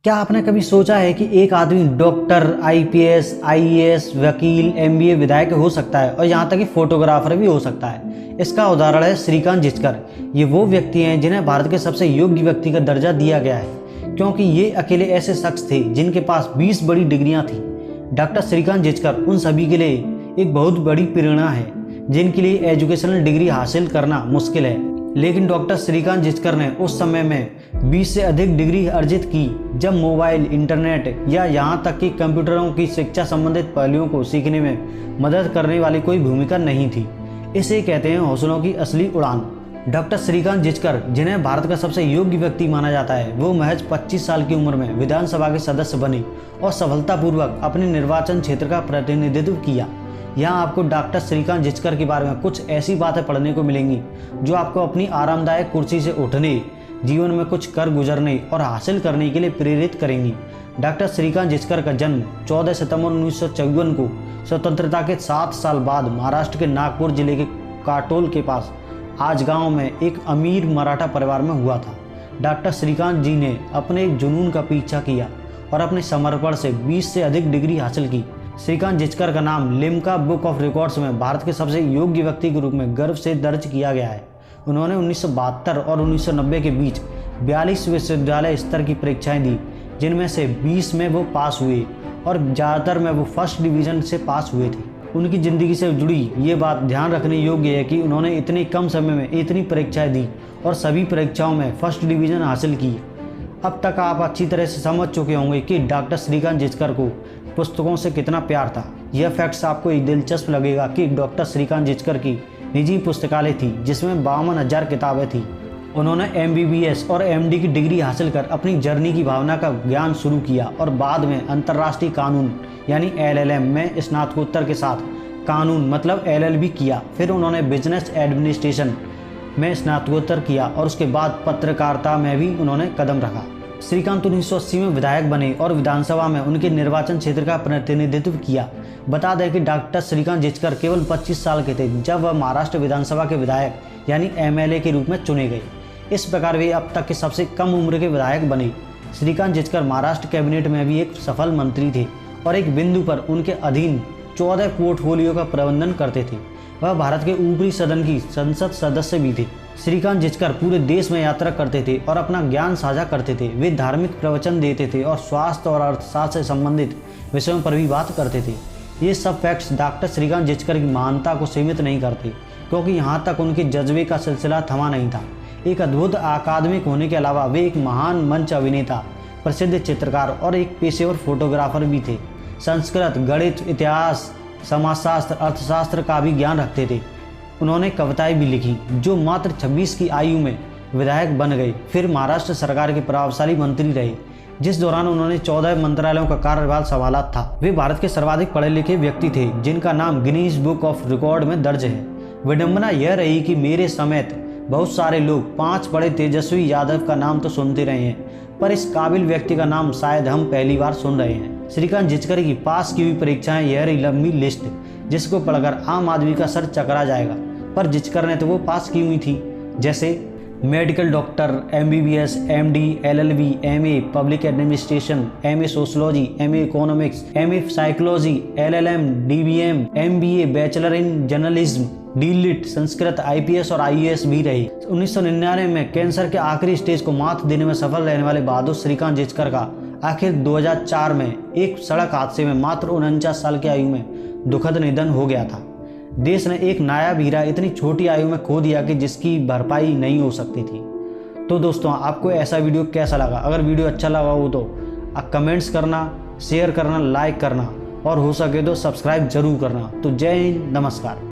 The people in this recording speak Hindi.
क्या आपने कभी सोचा है कि एक आदमी डॉक्टर, आईपीएस, आईएएस, वकील, एमबीए, विधायक हो सकता है और यहाँ तक कि फोटोग्राफर भी हो सकता है। इसका उदाहरण है श्रीकांत जिचकर। ये वो व्यक्ति हैं जिन्हें भारत के सबसे योग्य व्यक्ति का दर्जा दिया गया है, क्योंकि ये अकेले ऐसे शख्स थे जिनके पास 20 बड़ी डिग्रियां थी। डॉक्टर श्रीकांत जिचकर उन सभी के लिए एक बहुत बड़ी प्रेरणा है जिनके लिए एजुकेशनल डिग्री हासिल करना मुश्किल है। लेकिन डॉक्टर श्रीकांत जिचकर ने उस समय में 20 से अधिक डिग्री अर्जित की जब मोबाइल, इंटरनेट या यहाँ तक कि कंप्यूटरों की शिक्षा संबंधित पहलुओं को सीखने में मदद करने वाली कोई भूमिका नहीं थी। इसे कहते हैं हौसलों की असली उड़ान। डॉक्टर श्रीकांत जिचकर, जिन्हें भारत का सबसे योग्य व्यक्ति माना जाता है, वो महज 25 साल की उम्र में विधानसभा के सदस्य बने और सफलतापूर्वक अपने निर्वाचन क्षेत्र का प्रतिनिधित्व किया। यहाँ आपको डॉक्टर श्रीकांत जिचकर के बारे में कुछ ऐसी बातें पढ़ने को मिलेंगी जो आपको अपनी आरामदायक कुर्सी से उठने, जीवन में कुछ कर गुजरने और हासिल करने के लिए प्रेरित करेंगी। डॉक्टर श्रीकांत जिचकर का जन्म 14 सितंबर 1954 को स्वतंत्रता के 7 साल बाद महाराष्ट्र के नागपुर जिले के काटोल के पास आज गांव में एक अमीर मराठा परिवार में हुआ था। डॉक्टर श्रीकांत जी ने अपने एक जुनून का पीछा किया और अपने समर्पण से 20 से अधिक डिग्री हासिल की। श्रीकांत जिचकर का नाम लिम्का बुक ऑफ रिकॉर्ड्स में भारत के सबसे योग्य व्यक्ति के रूप में गर्व से दर्ज किया गया है। उन्होंने 1972 और 1990 के बीच 42 विश्वविद्यालय स्तर की परीक्षाएं दी, जिनमें से 20 में वो पास हुए और ज़्यादातर में वो फर्स्ट डिवीज़न से पास हुए थे। उनकी ज़िंदगी से जुड़ी ये बात ध्यान रखने योग्य है कि उन्होंने इतने कम समय में इतनी परीक्षाएं दी और सभी परीक्षाओं में फर्स्ट डिवीज़न हासिल की। अब तक आप अच्छी तरह से समझ चुके होंगे कि डॉक्टर श्रीकांत जिचकर को पुस्तकों से कितना प्यार था। यह फैक्ट्स आपको एक दिलचस्प लगेगा कि डॉक्टर श्रीकांत जिचकर की निजी पुस्तकालय थी जिसमें 52,000 किताबें थी। उन्होंने एमबीबीएस और एमडी की डिग्री हासिल कर अपनी जर्नी की भावना का ज्ञान शुरू किया और बाद में अंतर्राष्ट्रीय कानून यानी एलएलएम में स्नातकोत्तर के साथ कानून मतलब एलएलबी किया। फिर उन्होंने बिजनेस एडमिनिस्ट्रेशन में स्नातकोत्तर किया और उसके बाद पत्रकारिता में भी उन्होंने कदम रखा। श्रीकांत 1980 में विधायक बने और विधानसभा में उनके निर्वाचन क्षेत्र का प्रतिनिधित्व किया। बता दें कि डॉक्टर श्रीकांत जिचकर केवल 25 साल के थे जब वह महाराष्ट्र विधानसभा के विधायक यानी एमएलए के रूप में चुने गए। इस प्रकार वे अब तक के सबसे कम उम्र के विधायक बने। श्रीकांत जिचकर महाराष्ट्र कैबिनेट में भी एक सफल मंत्री थे और एक बिंदु पर उनके अधीन 14 पोर्टफोलियो का प्रबंधन करते थे। वह भारत के ऊपरी सदन की संसद सदस्य भी थे। श्रीकांत जिचकर पूरे देश में यात्रा करते थे और अपना ज्ञान साझा करते थे। वे धार्मिक प्रवचन देते थे और स्वास्थ्य और अर्थशास्त्र से संबंधित विषयों पर भी बात करते थे। ये सब फैक्ट्स डॉक्टर श्रीकांत जिचकर की महानता को सीमित नहीं करते, क्योंकि यहाँ तक उनके जज्बे का सिलसिला थमा नहीं था। एक अद्भुत अकादमिक होने के अलावा वे एक महान मंच अभिनेता, प्रसिद्ध चित्रकार और एक पेशेवर फोटोग्राफर भी थे। संस्कृत, गणित, इतिहास, समाजशास्त्र, अर्थशास्त्र का भी ज्ञान रखते थे। उन्होंने कविताएं भी लिखी जो मात्र 26 की आयु में विधायक बन गए। फिर महाराष्ट्र सरकार के प्रभावशाली मंत्री रहे, जिस दौरान उन्होंने 14 मंत्रालयों का कार्यभार संभाला था। वे भारत के सर्वाधिक पढ़े लिखे व्यक्ति थे जिनका नाम गिनीज बुक ऑफ रिकॉर्ड में दर्ज है। विडंबना यह रही कि मेरे समेत बहुत सारे लोग 5 बड़े तेजस्वी यादव का नाम तो सुनते रहे हैं, पर इस काबिल व्यक्ति का नाम शायद हम पहली बार सुन रहे हैं। श्रीकांत जिचकर की पास की हुई परीक्षाएं यह रही लंबी लिस्ट जिसको पढ़कर आम आदमी का सर चकरा जाएगा, पर जिचकर ने तो वो पास की हुई थी, जैसे medical doctor, MBBS, MD, LLB, MA public administration, MA sociology, MA economics, MA psychology, LLM, DBM, MBA, bachelor in journalism, DLitt, Sanskrit, IPS और आईएएस भी रही। 1999 में कैंसर के आखिरी स्टेज को मात देने में सफल रहने वाले बहादुर श्रीकांत जिचकर का आखिर 2004 में एक सड़क हादसे में मात्र 49 साल की आयु में दुखद निधन हो गया था। देश ने एक नायाब हीरा इतनी छोटी आयु में खो दिया कि जिसकी भरपाई नहीं हो सकती थी। तो दोस्तों, आपको ऐसा वीडियो कैसा लगा? अगर वीडियो अच्छा लगा हो तो कमेंट्स करना, शेयर करना, लाइक करना और हो सके तो सब्सक्राइब जरूर करना। तो जय हिंद, नमस्कार।